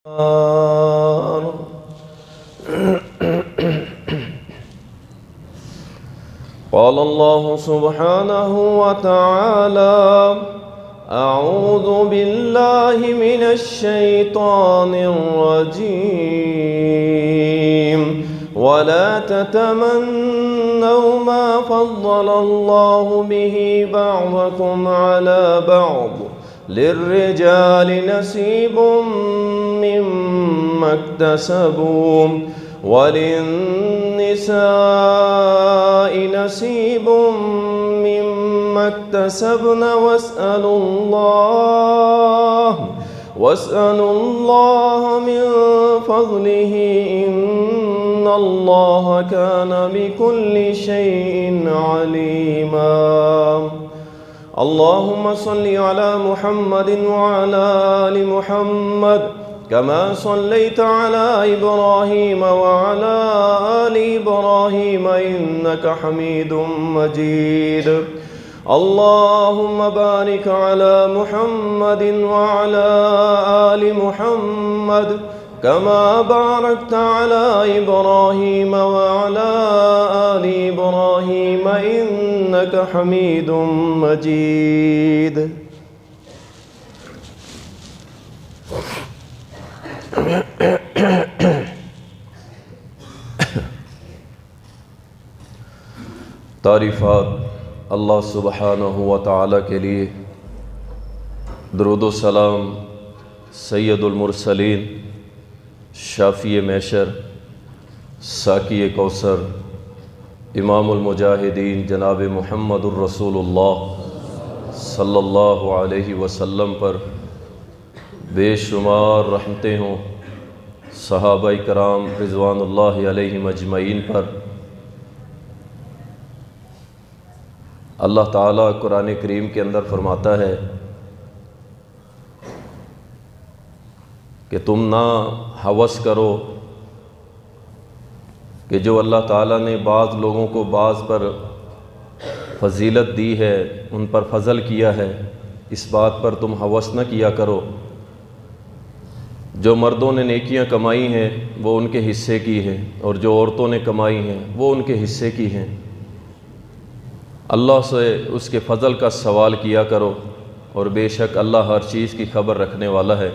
قال الله سبحانه وتعالى: أعوذ بالله من الشيطان الرجيم ولا تتمنوا ما فضل الله به بعضكم على بعض للرجال نصيب مما اكتسبوا وللنساء نصيب مما اكتسبن واسألوا الله من فضله إن الله كان بكل شيء عليما. اللهم صل على محمد وعلى آل محمد كما صليت على إبراهيم وعلى آل إبراهيم إنك حميد مجيد. اللهم بارك على محمد وعلى آل محمد كما باركت على إبراهيم وعلى آل إبراهيم إنك حميد مجيد. تعریفات اللہ سبحانہ و تعالی کے لیے، درود و سلام سید المرسلین، شافی محشر، ساقی کوثر، امام المجاہدین جناب محمد الرسول اللہ صلی اللہ علیہ وسلم پر بے شمار رحمتیں ہوں، صحابہ کرام رضوان اللہ علیہم اجمعین پر۔ اللہ تعالیٰ قرآن کریم کے اندر فرماتا ہے کہ تم نہ ہوس کرو کہ جو اللہ تعالیٰ نے بعض لوگوں کو بعض پر فضیلت دی ہے، ان پر فضل کیا ہے، اس بات پر تم ہوس نہ کیا کرو۔ جو مردوں نے نیکیاں کمائی ہیں وہ ان کے حصے کی ہیں، اور جو عورتوں نے کمائی ہیں وہ ان کے حصے کی ہیں۔ اللہ سے اس کے فضل کا سوال کیا کرو، اور بے شک اللہ ہر چیز کی خبر رکھنے والا ہے۔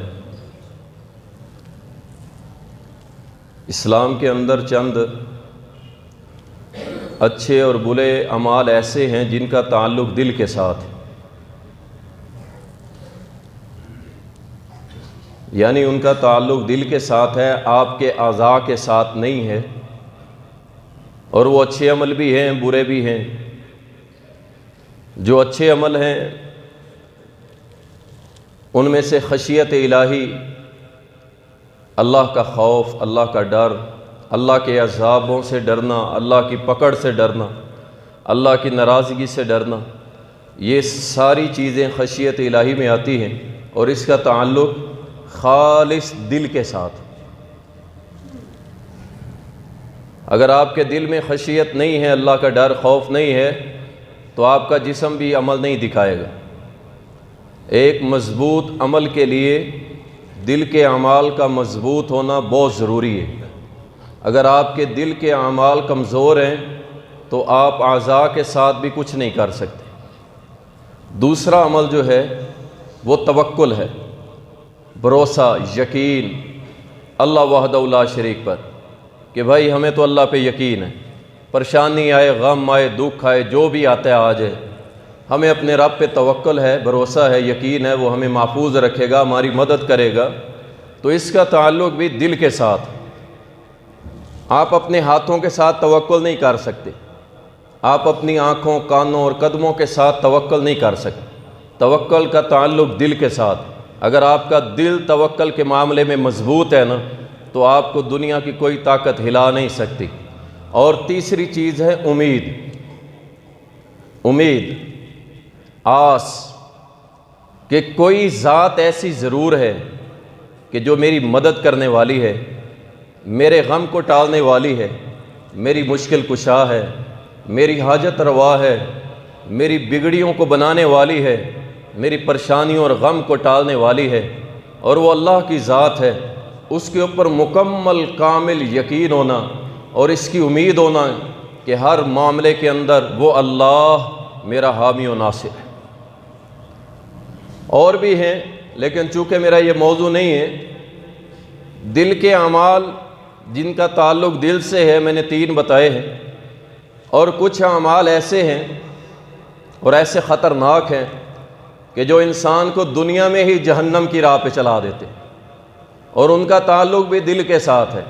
اسلام کے اندر چند اچھے اور برے اعمال ایسے ہیں جن کا تعلق دل کے ساتھ، یعنی ان کا تعلق دل کے ساتھ ہے، آپ کے اعضاء کے ساتھ نہیں ہے، اور وہ اچھے عمل بھی ہیں برے بھی ہیں۔ جو اچھے عمل ہیں ان میں سے خشیت الہی، اللہ کا خوف، اللہ کا ڈر، اللہ کے عذابوں سے ڈرنا، اللہ کی پکڑ سے ڈرنا، اللہ کی ناراضگی سے ڈرنا، یہ ساری چیزیں خشیت الہی میں آتی ہیں، اور اس کا تعلق خالص دل کے ساتھ۔ اگر آپ کے دل میں خشیت نہیں ہے، اللہ کا ڈر خوف نہیں ہے، تو آپ کا جسم بھی عمل نہیں دکھائے گا۔ ایک مضبوط عمل کے لیے دل کے اعمال کا مضبوط ہونا بہت ضروری ہے۔ اگر آپ کے دل کے اعمال کمزور ہیں تو آپ اعضاء کے ساتھ بھی کچھ نہیں کر سکتے۔ دوسرا عمل جو ہے وہ توکل ہے، بھروسہ، یقین اللہ وحدہ لا شریک پر، کہ بھائی ہمیں تو اللہ پہ یقین ہے، پریشانی آئے، غم آئے، دکھ آئے، جو بھی آتا ہے آ جائے، ہمیں اپنے رب پہ توکل ہے، بھروسہ ہے، یقین ہے، وہ ہمیں محفوظ رکھے گا، ہماری مدد کرے گا۔ تو اس کا تعلق بھی دل کے ساتھ۔ آپ اپنے ہاتھوں کے ساتھ توکل نہیں کر سکتے، آپ اپنی آنکھوں، کانوں اور قدموں کے ساتھ توکل نہیں کر سکتے۔ توکل کا تعلق دل کے ساتھ۔ اگر آپ کا دل توکل کے معاملے میں مضبوط ہے نا، تو آپ کو دنیا کی کوئی طاقت ہلا نہیں سکتی۔ اور تیسری چیز ہے امید، آس، کہ کوئی ذات ایسی ضرور ہے کہ جو میری مدد کرنے والی ہے، میرے غم کو ٹالنے والی ہے، میری مشکل کشا ہے، میری حاجت روا ہے، میری بگڑیوں کو بنانے والی ہے، میری پریشانیوں اور غم کو ٹالنے والی ہے، اور وہ اللہ کی ذات ہے۔ اس کے اوپر مکمل کامل یقین ہونا اور اس کی امید ہونا کہ ہر معاملے کے اندر وہ اللہ میرا حامی و ناصر ہے۔ اور بھی ہیں لیکن چونکہ میرا یہ موضوع نہیں ہے، دل کے اعمال جن کا تعلق دل سے ہے میں نے 3 بتائے ہیں، اور کچھ اعمال ایسے ہیں اور ایسے خطرناک ہیں کہ جو انسان کو دنیا میں ہی جہنم کی راہ پہ چلا دیتے ہیں، اور ان کا تعلق بھی دل کے ساتھ ہے۔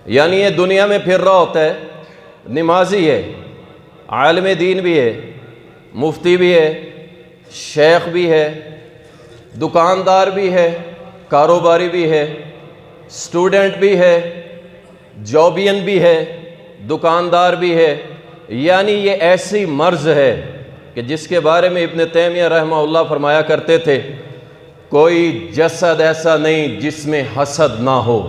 یعنی یہ دنیا میں پھر رہا ہوتا ہے، نمازی ہے، عالم دین بھی ہے، مفتی بھی ہے، شیخ بھی ہے، دکاندار بھی ہے، کاروباری بھی ہے، اسٹوڈنٹ بھی ہے، جابین بھی ہے، دکاندار بھی ہے۔ یعنی یہ ایسی مرض ہے کہ جس کے بارے میں ابن تیمیہ رحمہ اللہ فرمایا کرتے تھے، کوئی جسد ایسا نہیں جس میں حسد نہ ہو،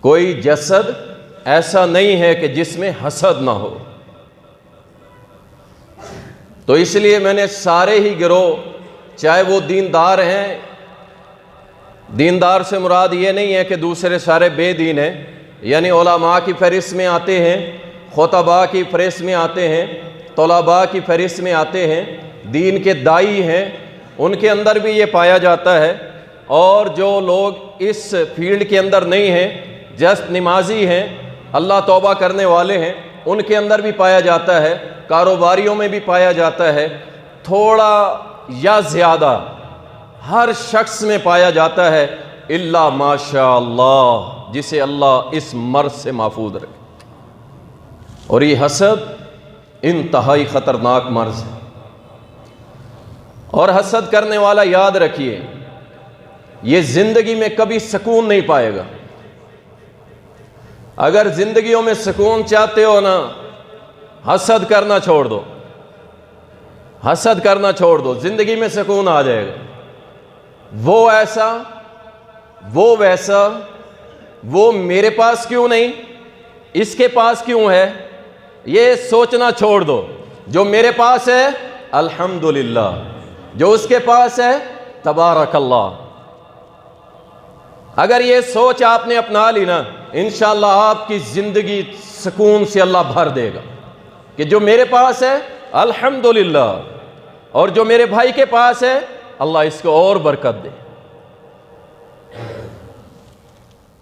کوئی جسد ایسا نہیں ہے کہ جس میں حسد نہ ہو۔ تو اس لیے میں نے سارے ہی گروہ، چاہے وہ دیندار ہیں، دیندار سے مراد یہ نہیں ہے کہ دوسرے سارے بے دین ہیں، یعنی علماء کی فہرست میں آتے ہیں، خطباء کی فہرست میں آتے ہیں، طلباء کی فہرست میں آتے ہیں، دین کے داعی ہیں، ان کے اندر بھی یہ پایا جاتا ہے۔ اور جو لوگ اس فیلڈ کے اندر نہیں ہیں، جسٹ نمازی ہیں، اللہ توبہ کرنے والے ہیں، ان کے اندر بھی پایا جاتا ہے، کاروباریوں میں بھی پایا جاتا ہے، تھوڑا یا زیادہ ہر شخص میں پایا جاتا ہے، الا ماشاء اللہ، جسے اللہ اس مرض سے محفوظ رکھے۔ اور یہ حسد انتہائی خطرناک مرض ہے، اور حسد کرنے والا یاد رکھیے یہ زندگی میں کبھی سکون نہیں پائے گا۔ اگر زندگیوں میں سکون چاہتے ہو نا، حسد کرنا چھوڑ دو، حسد کرنا چھوڑ دو، زندگی میں سکون آ جائے گا۔ وہ ایسا، وہ ویسا، وہ میرے پاس کیوں نہیں، اس کے پاس کیوں ہے، یہ سوچنا چھوڑ دو۔ جو میرے پاس ہے الحمدللہ، جو اس کے پاس ہے تبارک اللہ۔ اگر یہ سوچ آپ نے اپنا لی نا، انشاءاللہ آپ کی زندگی سکون سے اللہ بھر دے گا کہ جو میرے پاس ہے الحمدللہ، اور جو میرے بھائی کے پاس ہے اللہ اس کو اور برکت دے۔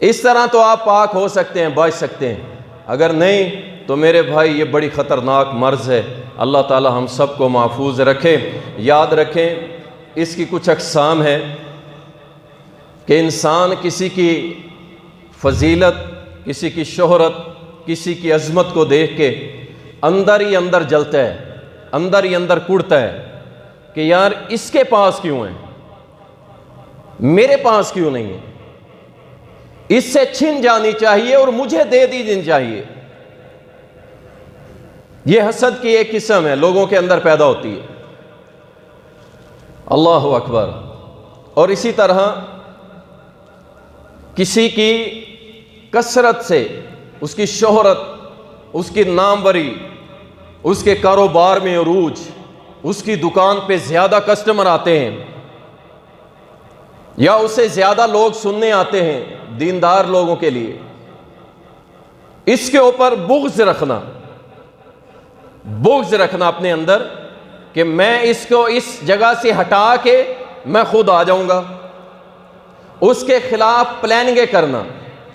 اس طرح تو آپ پاک ہو سکتے ہیں، بچ سکتے ہیں۔ اگر نہیں تو میرے بھائی یہ بڑی خطرناک مرض ہے، اللہ تعالی ہم سب کو محفوظ رکھے۔ یاد رکھیں اس کی کچھ اقسام ہیں کہ انسان کسی کی فضیلت، کسی کی شہرت، کسی کی عظمت کو دیکھ کے اندر ہی اندر جلتا ہے، اندر ہی اندر کڑتا ہے کہ یار اس کے پاس کیوں ہے، میرے پاس کیوں نہیں ہے، اس سے چھن جانی چاہیے اور مجھے دے دی جانی چاہیے۔ یہ حسد کی ایک قسم ہے، لوگوں کے اندر پیدا ہوتی ہے۔ اللہ اکبر۔ اور اسی طرح کسی کی کثرت سے، اس کی شہرت، اس کی ناموری، اس کے کاروبار میں عروج، اس کی دکان پہ زیادہ کسٹمر آتے ہیں، یا اسے زیادہ لوگ سننے آتے ہیں دیندار لوگوں کے لیے، اس کے اوپر بغض رکھنا اپنے اندر کہ میں اس کو اس جگہ سے ہٹا کے میں خود آ جاؤں گا، اس کے خلاف پلاننگیں کرنا،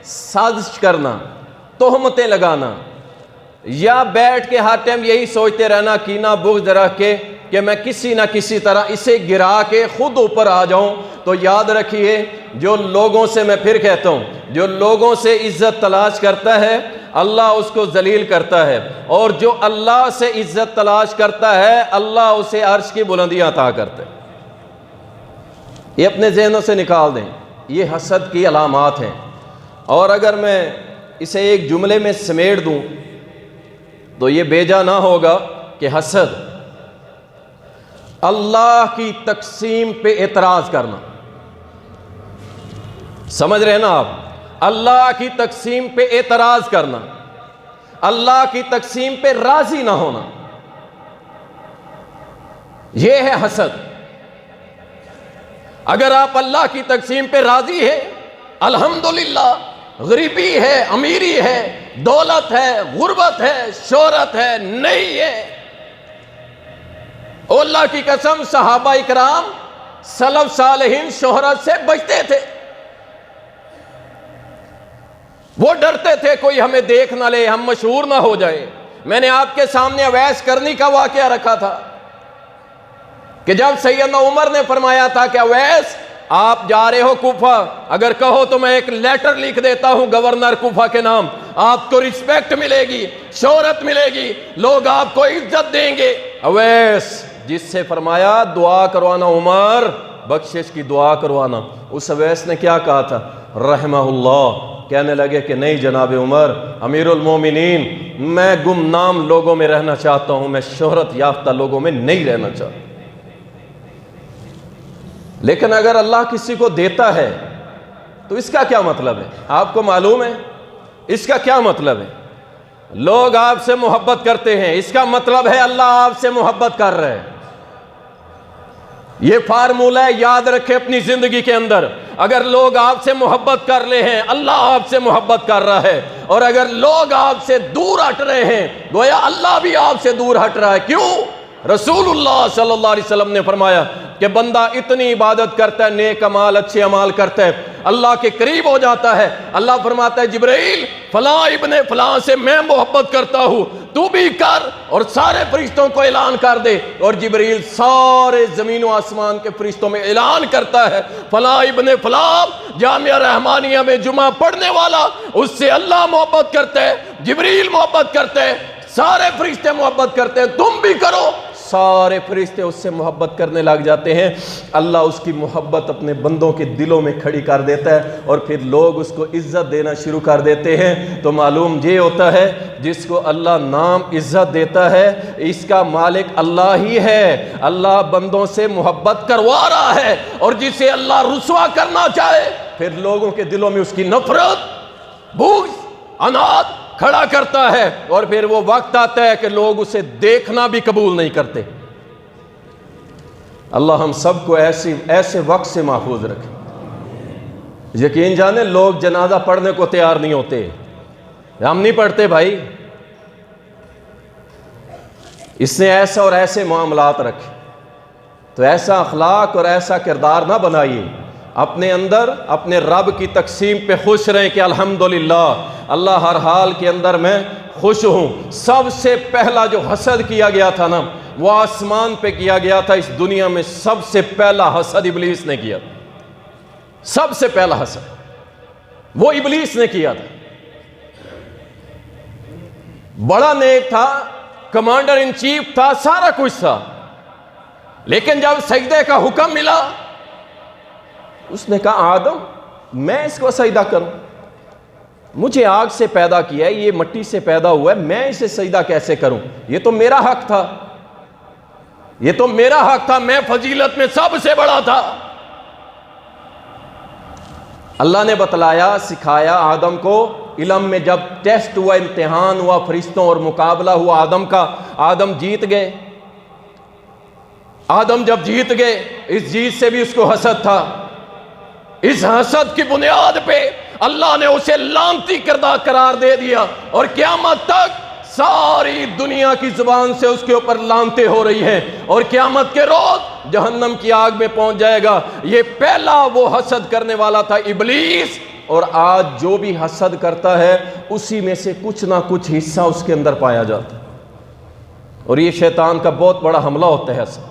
سازش کرنا، تہمتیں لگانا، یا بیٹھ کے ہر ٹائم یہی سوچتے رہنا، کینہ بغض رکھ کے کہ میں کسی نہ کسی طرح اسے گرا کے خود اوپر آ جاؤں۔ تو یاد رکھیے جو لوگوں سے، میں پھر کہتا ہوں، جو لوگوں سے عزت تلاش کرتا ہے اللہ اس کو ذلیل کرتا ہے، اور جو اللہ سے عزت تلاش کرتا ہے اللہ اسے عرش کی بلندیاں عطا کرتا ہے۔ یہ اپنے ذہنوں سے نکال دیں، یہ حسد کی علامات ہیں۔ اور اگر میں اسے ایک جملے میں سمیٹ دوں تو یہ بیجا نہ ہوگا کہ حسد اللہ کی تقسیم پہ اعتراض کرنا۔ سمجھ رہے ہیں نا آپ؟ اللہ کی تقسیم پہ اعتراض کرنا، اللہ کی تقسیم پہ راضی نہ ہونا، یہ ہے حسد۔ اگر آپ اللہ کی تقسیم پہ راضی ہیں الحمدللہ، غریبی ہے، امیری ہے، دولت ہے، غربت ہے، شہرت ہے، نہیں ہے، اللہ کی قسم صحابہ اکرام سلف صالحین شہرت سے بچتے تھے، وہ ڈرتے تھے کوئی ہمیں دیکھ نہ لے، ہم مشہور نہ ہو جائے۔ میں نے آپ کے سامنے اویس کرنی کا واقعہ رکھا تھا کہ جب سیدنا عمر نے فرمایا تھا کہ اویس آپ جا رہے ہو کوفہ، اگر کہو تو میں ایک لیٹر لکھ دیتا ہوں گورنر کوفہ کے نام، آپ کو رسپیکٹ ملے گی، شہرت ملے گی، لوگ آپ کو عزت دیں گے۔ اویس جس سے فرمایا دعا کروانا عمر، بخشش کی دعا کروانا، اس اویس نے کیا کہا تھا؟ رحمہ اللہ، کہنے لگے کہ نہیں جناب عمر امیر المومنین، میں گمنام لوگوں میں رہنا چاہتا ہوں، میں شہرت یافتہ لوگوں میں نہیں رہنا چاہتا۔ لیکن اگر اللہ کسی کو دیتا ہے تو اس کا کیا مطلب ہے؟ آپ کو معلوم ہے اس کا کیا مطلب ہے؟ لوگ آپ سے محبت کرتے ہیں، اس کا مطلب ہے اللہ آپ سے محبت کر رہے ہیں۔ یہ فارمولہ ہے، یاد رکھے اپنی زندگی کے اندر، اگر لوگ آپ سے محبت کر رہے ہیں اللہ آپ سے محبت کر رہا ہے، اور اگر لوگ آپ سے دور ہٹ رہے ہیں گویا اللہ بھی آپ سے دور ہٹ رہا ہے۔ کیوں؟ رسول اللہ صلی اللہ علیہ وسلم نے فرمایا کہ بندہ اتنی عبادت کرتا ہے، نیک اعمال، اچھے اعمال کرتا ہے، اللہ کے قریب ہو جاتا ہے، اللہ فرماتا ہے جبرائیل فلاں ابن فلاں سے میں محبت کرتا ہوں، تو بھی کر، اور سارے فرشتوں کو اعلان کر دے، اور جبرائیل سارے زمین و آسمان کے فرشتوں میں اعلان کرتا ہے فلاں ابن فلاں جامعہ رحمانیہ میں جمعہ پڑھنے والا، اس سے اللہ محبت کرتا ہے، جبرائیل محبت کرتا ہے، سارے فرشتے محبت کرتے ہیں، تم بھی کرو۔ سارے فرشتے اس سے محبت کرنے لگ جاتے ہیں، اللہ اس کی محبت اپنے بندوں کے دلوں میں کھڑی کر دیتا ہے، اور پھر لوگ اس کو عزت دینا شروع کر دیتے ہیں۔ تو معلوم یہ ہوتا ہے جس کو اللہ نام عزت دیتا ہے اس کا مالک اللہ ہی ہے، اللہ بندوں سے محبت کروا رہا ہے، اور جسے اللہ رسوا کرنا چاہے پھر لوگوں کے دلوں میں اس کی نفرت، بغض، عناد کھڑا کرتا ہے، اور پھر وہ وقت آتا ہے کہ لوگ اسے دیکھنا بھی قبول نہیں کرتے۔ اللہ ہم سب کو ایسے وقت سے محفوظ رکھے۔ یقین جانے لوگ جنازہ پڑھنے کو تیار نہیں ہوتے، ہم نہیں پڑھتے بھائی، اس نے ایسا اور ایسے معاملات رکھے، تو ایسا اخلاق اور ایسا کردار نہ بنائیے، اپنے اندر اپنے رب کی تقسیم پہ خوش رہیں کہ الحمدللہ اللہ ہر حال کے اندر میں خوش ہوں۔ سب سے پہلا جو حسد کیا گیا تھا نا وہ آسمان پہ کیا گیا تھا، اس دنیا میں سب سے پہلا حسد ابلیس نے کیا تھا، سب سے پہلا حسد وہ ابلیس نے کیا تھا۔ بڑا نیک تھا، کمانڈر ان چیف تھا، سارا کچھ تھا، لیکن جب سجدے کا حکم ملا اس نے کہا آدم میں اس کو سجدہ کروں، مجھے آگ سے پیدا کیا ہے، یہ مٹی سے پیدا ہوا ہے، میں اسے سجدہ کیسے کروں؟ یہ تو میرا حق تھا، یہ تو میرا حق تھا، میں فضیلت میں سب سے بڑا تھا۔ اللہ نے بتلایا، سکھایا آدم کو، علم میں جب ٹیسٹ ہوا، امتحان ہوا، فرشتوں اور مقابلہ ہوا آدم کا، آدم جیت گئے۔ آدم جب جیت گئے، اس جیت سے بھی اس کو حسد تھا، اس حسد کی بنیاد پہ اللہ نے اسے لعنتی کردہ قرار دے دیا، اور قیامت تک ساری دنیا کی زبان سے اس کے اوپر لعنتیں ہو رہی ہیں، اور قیامت کے روز جہنم کی آگ میں پہنچ جائے گا۔ یہ پہلا وہ حسد کرنے والا تھا ابلیس، اور آج جو بھی حسد کرتا ہے اسی میں سے کچھ نہ کچھ حصہ اس کے اندر پایا جاتا ہے، اور یہ شیطان کا بہت بڑا حملہ ہوتا ہے حسد۔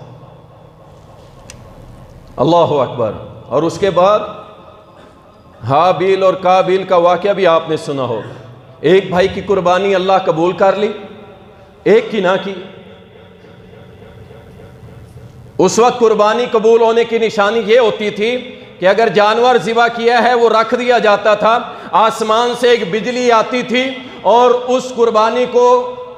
اللہ اکبر۔ اور اس کے بعد ہابیل اور کابیل کا واقعہ بھی آپ نے سنا ہوگا، ایک بھائی کی قربانی اللہ قبول کر لی، ایک کی نہ کی۔ اس وقت قربانی قبول ہونے کی نشانی یہ ہوتی تھی کہ اگر جانور ذبح کیا ہے وہ رکھ دیا جاتا تھا، آسمان سے ایک بجلی آتی تھی اور اس قربانی کو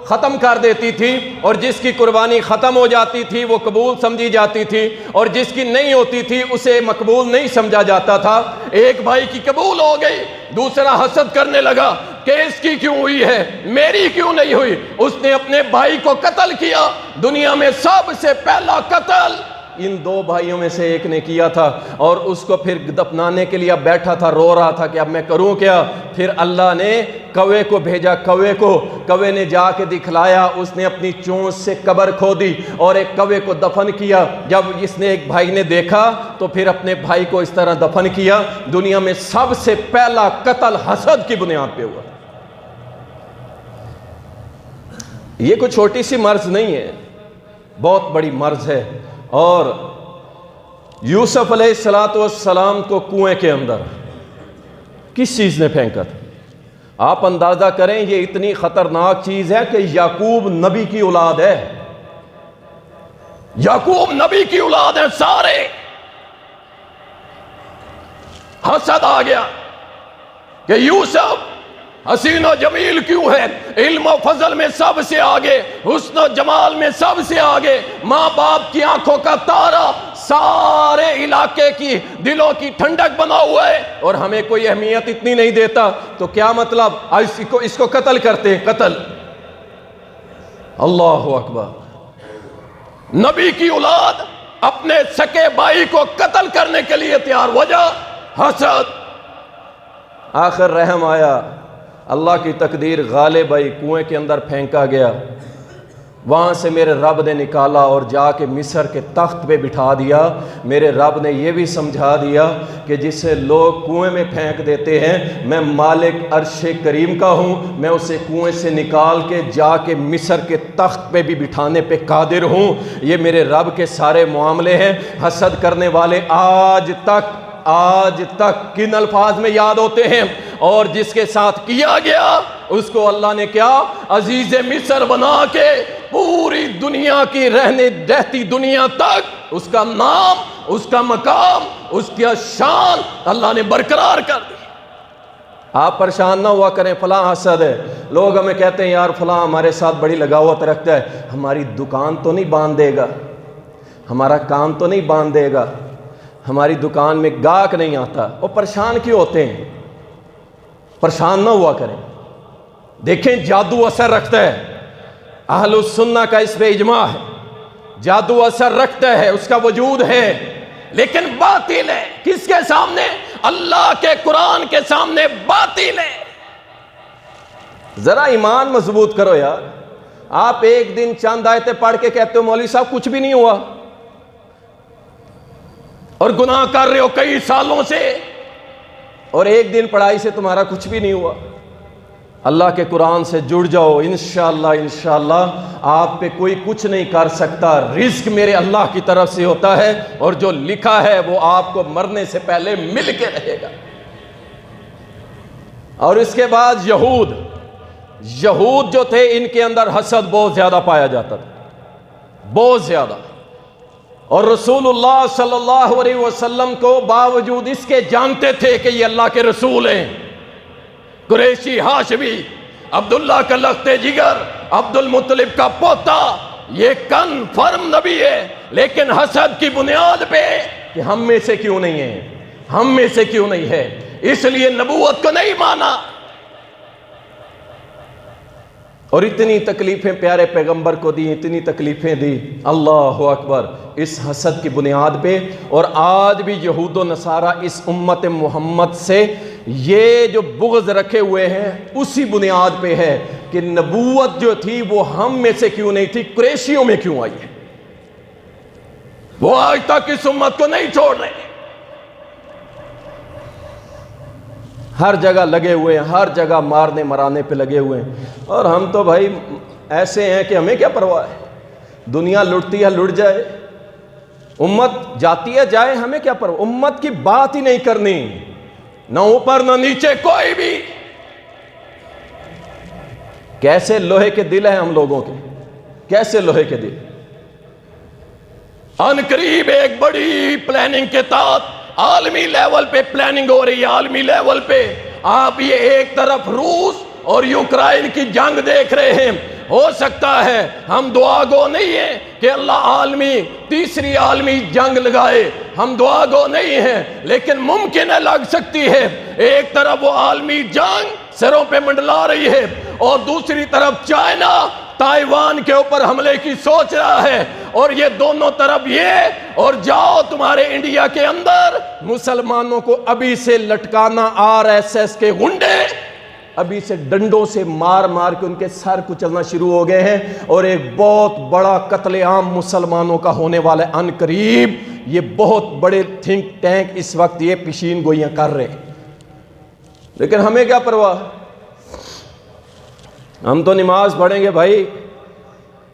ختم کر دیتی تھی، اور جس کی قربانی ختم ہو جاتی تھی وہ قبول سمجھی جاتی تھی، اور جس کی نہیں ہوتی تھی اسے مقبول نہیں سمجھا جاتا تھا۔ ایک بھائی کی قبول ہو گئی، دوسرا حسد کرنے لگا کہ اس کی کیوں ہوئی ہے، میری کیوں نہیں ہوئی۔ اس نے اپنے بھائی کو قتل کیا۔ دنیا میں سب سے پہلا قتل ان دو بھائیوں میں سے ایک نے کیا تھا، اور اس کو پھر دفنانے کے لیے بیٹھا تھا، رو رہا تھا کہ اب میں کروں کیا۔ پھر اللہ نے کوے کو بھیجا، کوے نے جا کے دکھلایا، اس نے اپنی چونچ سے قبر کھودی اور ایک کوے کو دفن کیا۔ جب اس نے ایک بھائی نے دیکھا تو پھر اپنے بھائی کو اس طرح دفن کیا۔ دنیا میں سب سے پہلا قتل حسد کی بنیاد پہ ہوا۔ یہ کوئی چھوٹی سی مرض نہیں ہے، بہت بڑی مرض ہے۔ اور یوسف علیہ السلام کو کنویں کے اندر کس چیز نے پھینکا تھا؟ آپ اندازہ کریں، یہ اتنی خطرناک چیز ہے کہ یعقوب نبی کی اولاد ہے، یعقوب نبی کی اولاد ہے سارے۔ حسد آ گیا کہ یوسف حسین و جمیل کیوں ہے، علم و فضل میں سب سے آگے، حسن و جمال میں سب سے آگے، ماں باپ کی آنکھوں کا تارا، سارے علاقے کی دلوں کی ٹھنڈک بنا ہوا ہے، اور ہمیں کوئی اہمیت اتنی نہیں دیتا۔ تو کیا مطلب، اس کو قتل کرتے ہیں، قتل۔ اللہ اکبر، نبی کی اولاد اپنے سکے بھائی کو قتل کرنے کے لیے تیار، وجہ حسد۔ آخر رحم آیا، اللہ کی تقدیر غالب آئی، کنویں کے اندر پھینکا گیا۔ وہاں سے میرے رب نے نکالا اور جا کے مصر کے تخت پہ بٹھا دیا۔ میرے رب نے یہ بھی سمجھا دیا کہ جسے لوگ کنویں میں پھینک دیتے ہیں، میں مالک عرش کریم کا ہوں، میں اسے کنویں سے نکال کے جا کے مصر کے تخت پہ بھی بٹھانے پہ قادر ہوں۔ یہ میرے رب کے سارے معاملے ہیں۔ حسد کرنے والے آج تک کن الفاظ میں یاد ہوتے ہیں؟ اور جس کے ساتھ کیا گیا اس کو اللہ نے کیا، عزیز مصر بنا کے پوری دنیا کی رہتی دنیا تک اس کا نام، اس کا مقام، اس کی شان اللہ نے برقرار کر دی۔ آپ پریشان نہ ہوا کریں فلاں حسد ہے۔ لوگ ہمیں کہتے ہیں یار فلاں ہمارے ساتھ بڑی لگاوت رکھتا ہے، ہماری دکان تو نہیں باندھ دے گا، ہمارا کام تو نہیں باندھ دے گا، ہماری دکان میں گاہک نہیں آتا۔ وہ پریشان کیوں ہوتے ہیں؟ پریشان نہ ہوا کریں۔ دیکھیں جادو اثر رکھتا ہے، اہل السنہ کا اس پہ اجماع ہے، جادو اثر رکھتا ہے، اس کا وجود ہے، لیکن باطل ہے۔ کس کے سامنے؟ اللہ کے قرآن کے سامنے باطل ہے۔ ذرا ایمان مضبوط کرو یار۔ آپ ایک دن چند آیتیں پڑھ کے کہتے ہو مولوی صاحب کچھ بھی نہیں ہوا، اور گناہ کر رہے ہو کئی سالوں سے، اور ایک دن پڑھائی سے تمہارا کچھ بھی نہیں ہوا۔ اللہ کے قرآن سے جڑ جاؤ، انشاءاللہ آپ پہ کوئی کچھ نہیں کر سکتا۔ رزق میرے اللہ کی طرف سے ہوتا ہے، اور جو لکھا ہے وہ آپ کو مرنے سے پہلے مل کے رہے گا۔ اور اس کے بعد یہود جو تھے، ان کے اندر حسد بہت زیادہ پایا جاتا تھا، بہت زیادہ۔ اور رسول اللہ صلی اللہ علیہ وسلم کو باوجود اس کے جانتے تھے کہ یہ اللہ کے رسول ہیں، قریشی ہاشمی، عبداللہ کا لخت جگر، عبد المطلب کا پوتا، یہ کنفرم نبی ہے، لیکن حسد کی بنیاد پہ کہ ہم میں سے کیوں نہیں ہے، ہم میں سے کیوں نہیں ہے، اس لیے نبوت کو نہیں مانا۔ اور اتنی تکلیفیں پیارے پیغمبر کو دی، اتنی تکلیفیں دی، اللہ اکبر، اس حسد کی بنیاد پہ۔ اور آج بھی یہود و نصارہ اس امت محمد سے یہ جو بغض رکھے ہوئے ہیں اسی بنیاد پہ ہے کہ نبوت جو تھی وہ ہم میں سے کیوں نہیں تھی، قریشیوں میں کیوں آئی ہے۔ وہ آج تک اس امت کو نہیں چھوڑ رہے، ہر جگہ لگے ہوئے ہیں، ہر جگہ مارنے مرانے پہ لگے ہوئے ہیں۔ اور ہم تو بھائی ایسے ہیں کہ ہمیں کیا پرواہ ہے، دنیا لٹتی ہے لٹ جائے، امت جاتی ہے جائے، ہمیں کیا پرواہ، امت کی بات ہی نہیں کرنی، نہ اوپر نہ نیچے کوئی بھی۔ کیسے لوہے کے دل ہیں ہم لوگوں کے، کیسے لوہے کے دل۔ ان قریب ایک بڑی پلاننگ کے تحت عالمی لیول پہ پلاننگ ہو رہی ہے، عالمی لیول پہ۔ آپ یہ ایک طرف روس اور یوکرائن کی جنگ دیکھ رہے ہیں، ہو سکتا ہے ہم دعا گو نہیں ہیں کہ اللہ تیسری عالمی جنگ لگائے، ہم دعا گو نہیں ہیں، لیکن ممکن ہے لگ سکتی ہے۔ ایک طرف وہ عالمی جنگ سروں پہ منڈلا رہی ہے، اور دوسری طرف چائنا تائیوان کے اوپر حملے کی سوچ رہا ہے، اور یہ دونوں طرف یہ، اور جاؤ تمہارے انڈیا کے اندر مسلمانوں کو ابھی سے لٹکانا، RSS کے غنڈے ابھی سے ڈنڈوں سے مار مار کے ان کے سر کچلنا شروع ہو گئے ہیں، اور ایک بہت بڑا قتل عام مسلمانوں کا ہونے والا ہے ان قریب۔ یہ بہت بڑے تھنک ٹینک اس وقت یہ پیشین گوئیاں کر رہے ہیں، لیکن ہمیں کیا پرواہ؟ ہم تو نماز پڑھیں گے بھائی،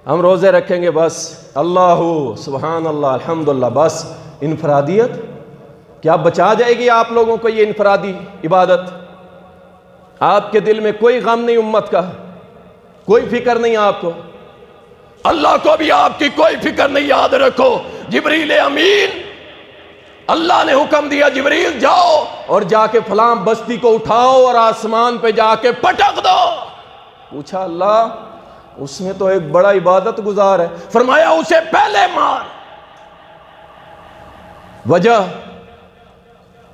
ہم روزے رکھیں گے، بس اللہ سبحان اللہ الحمدللہ، بس انفرادیت کیا بچا جائے گی آپ لوگوں کو؟ یہ انفرادی عبادت، آپ کے دل میں کوئی غم نہیں امت کا، کوئی فکر نہیں آپ کو، اللہ کو بھی آپ کی کوئی فکر نہیں۔ یاد رکھو جبریل امین، اللہ نے حکم دیا جبریل جاؤ اور جا کے فلاں بستی کو اٹھاؤ اور آسمان پہ جا کے پٹک دو۔ پوچھا اللہ اس میں تو ایک بڑا عبادت گزار ہے، فرمایا اسے پہلے مار۔ وجہ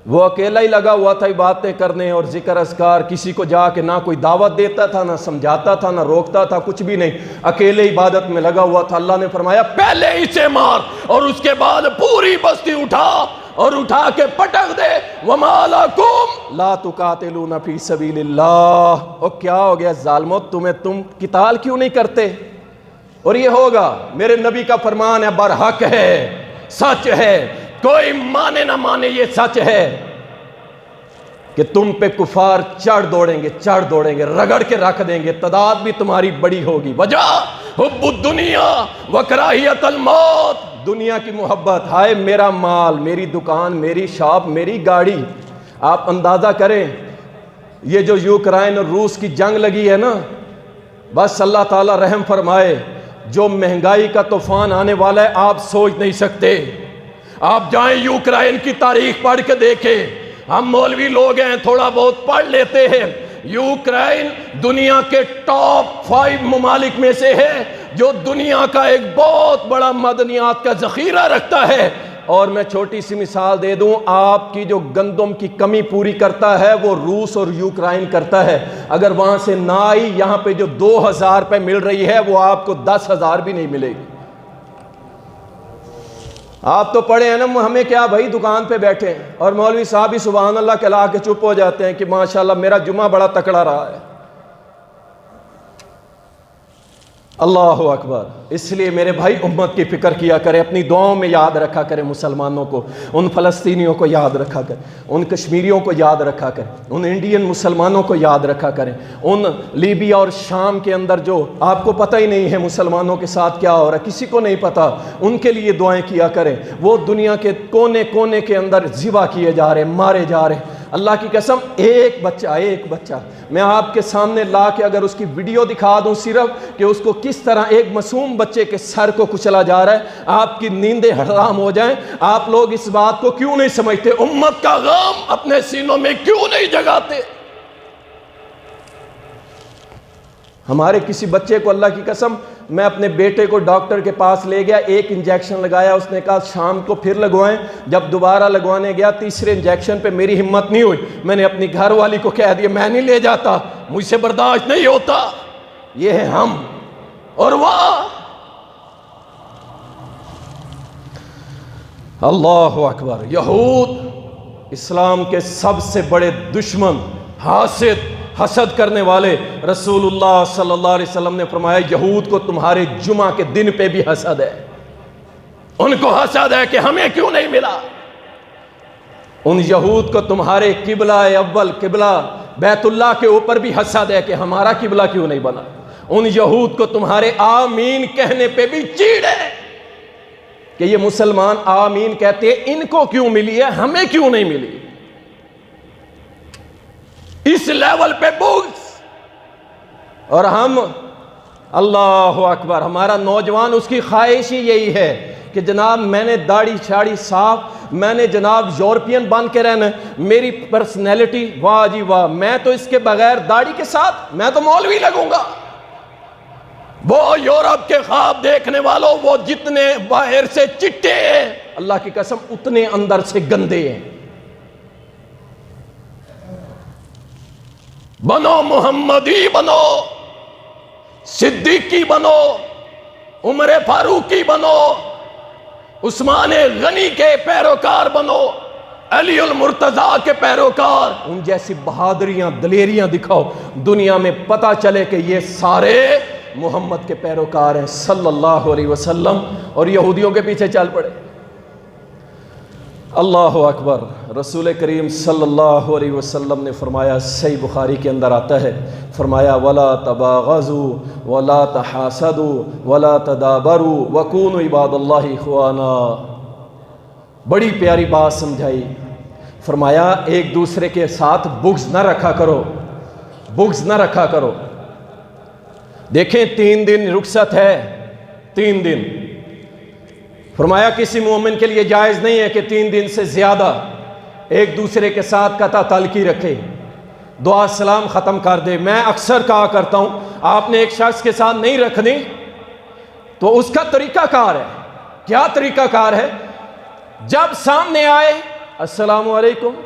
وہ اکیلا ہی لگا ہوا تھا باتیں کرنے اور ذکر اذکار، کسی کو جا کے نہ کوئی دعوت دیتا تھا، نہ سمجھاتا تھا، نہ روکتا تھا، کچھ بھی نہیں، اکیلے عبادت میں لگا ہوا تھا۔ اللہ نے فرمایا پہلے اسے مار اور اس کے بعد پوری بستی اٹھا اور اٹھا کے پٹک دے۔ وَمَا لَكُمْ لَا تُقَاتِلُونَ فِي سَبِيلِ اللَّهِ۔ اور کیا ہو گیا ظالمو، تم قتال کیوں نہیں کرتے؟ اور یہ ہوگا، میرے نبی کا فرمان ہے، برحق ہے، سچ ہے، کوئی مانے نہ مانے یہ سچ ہے کہ تم پہ کفار چڑھ دوڑیں گے، رگڑ کے رکھ دیں گے، تعداد بھی تمہاری بڑی ہوگی۔ وجہ حب الدنیا وکراہیت الموت، دنیا کی محبت، ہائے میرا مال، میری دکان، میری شاپ، میری گاڑی۔ آپ اندازہ کریں یہ جو یوکرائن اور روس کی جنگ لگی ہے نا، بس اللہ تعالیٰ رحم فرمائے، جو مہنگائی کا طوفان آنے والا ہے آپ سوچ نہیں سکتے۔ آپ جائیں یوکرائن کی تاریخ پڑھ کے دیکھیں، ہم مولوی لوگ ہیں تھوڑا بہت پڑھ لیتے ہیں، یوکرائن دنیا کے ٹاپ 5 ممالک میں سے ہے جو دنیا کا ایک بہت بڑا معدنیات کا ذخیرہ رکھتا ہے۔ اور میں چھوٹی سی مثال دے دوں، آپ کی جو گندم کی کمی پوری کرتا ہے وہ روس اور یوکرائن کرتا ہے۔ اگر وہاں سے نہ آئی، یہاں پہ جو 2000 پہ مل رہی ہے وہ آپ کو 10,000 بھی نہیں ملے گی۔ آپ تو پڑھے ہیں نا، ہمیں کیا بھائی، دکان پہ بیٹھے ہیں اور مولوی صاحب ہی سبحان اللہ کہلا کے چپ ہو جاتے ہیں کہ ماشاءاللہ میرا جمعہ بڑا تکڑا رہا ہے۔ اللہ اکبر۔ اس لیے میرے بھائی امت کی فکر کیا کریں، اپنی دعاؤں میں یاد رکھا کریں مسلمانوں کو، ان فلسطینیوں کو یاد رکھا کریں، ان کشمیریوں کو یاد رکھا کریں، ان انڈین مسلمانوں کو یاد رکھا کریں، ان لیبیا اور شام کے اندر جو آپ کو پتہ ہی نہیں ہے مسلمانوں کے ساتھ کیا ہو رہا ہے، کسی کو نہیں پتہ، ان کے لیے دعائیں کیا کریں۔ وہ دنیا کے کونے کونے کے اندر ذبح کیے جا رہے ہیں، مارے جا رہے ہیں۔ اللہ کی قسم ایک بچہ میں آپ کے سامنے لا کے اگر اس کی ویڈیو دکھا دوں صرف کہ اس کو کس طرح ایک معصوم بچے کے سر کو کچلا جا رہا ہے، آپ کی نیندیں حرام ہو جائیں۔ آپ لوگ اس بات کو کیوں نہیں سمجھتے؟ امت کا غم اپنے سینوں میں کیوں نہیں جگاتے؟ ہمارے کسی بچے کو، اللہ کی قسم میں اپنے بیٹے کو ڈاکٹر کے پاس لے گیا، ایک انجیکشن لگایا، اس نے کہا شام کو پھر لگوائیں۔ جب دوبارہ لگوانے گیا تیسرے انجیکشن پہ میری ہمت نہیں ہوئی، میں نے اپنی گھر والی کو کہہ دیا میں نہیں لے جاتا، مجھ سے برداشت نہیں ہوتا۔ یہ ہے ہم اور وہاں۔ اللہ اکبر۔ یہود اسلام کے سب سے بڑے دشمن، حسد کرنے والے، رسول اللہ صلی اللہ علیہ وسلم نے فرمایا یہود کو تمہارے جمعہ کے دن پہ بھی حسد ہے، ان کو حسد ہے کہ ہمیں کیوں نہیں ملا۔ ان یہود کو تمہارے قبلہ اول، قبلہ بیت اللہ کے اوپر بھی حسد ہے کہ ہمارا قبلہ کیوں نہیں بنا۔ ان یہود کو تمہارے آمین کہنے پہ بھی چیڑ ہے کہ یہ مسلمان آمین کہتے ہیں، ان کو کیوں ملی ہے، ہمیں کیوں نہیں ملی۔ اس لیول پہ بغض، اور ہم اللہ اکبر، ہمارا نوجوان اس کی خواہش ہی یہی ہے کہ جناب میں نے داڑھی چھاڑی صاف، میں نے جناب یورپین بن کے رہنا، میری پرسنالٹی واہ جی واہ، میں تو اس کے بغیر داڑھی کے ساتھ میں تو مولوی لگوں گا۔ وہ یورپ کے خواب دیکھنے والوں، وہ جتنے باہر سے چٹے ہیں اللہ کی قسم اتنے اندر سے گندے ہیں۔ بنو محمدی بنو، صدیقی بنو، عمر فاروقی بنو، عثمان غنی کے پیروکار بنو، علی المرتضیٰ کے پیروکار، ان جیسی بہادریاں دلیریاں دکھاؤ، دنیا میں پتہ چلے کہ یہ سارے محمد کے پیروکار ہیں صلی اللہ علیہ وسلم، اور یہودیوں کے پیچھے چل پڑے۔ اللہ اکبر۔ رسول کریم صلی اللہ علیہ وسلم نے فرمایا، صحیح بخاری کے اندر آتا ہے، فرمایا وَلَا تَبَاغَضُوا وَلَا تَحَاسَدُوا وَلَا تَدَابَرُوا وَكُونُوا عِبَادَ اللَّهِ إِخْوَانًا۔ بڑی پیاری بات سمجھائی، فرمایا ایک دوسرے کے ساتھ بغض نہ رکھا کرو، بغض نہ رکھا کرو۔ دیکھیں 3 دن رخصت ہے، 3 دن، فرمایا کسی مومن کے لیے جائز نہیں ہے کہ 3 دن سے زیادہ ایک دوسرے کے ساتھ قطع تعلقی رکھے، دعا سلام ختم کر دے۔ میں اکثر کہا کرتا ہوں، آپ نے ایک شخص کے ساتھ نہیں رکھنی تو اس کا طریقہ کار ہے۔ کیا طریقہ کار ہے؟ جب سامنے آئے السلام علیکم،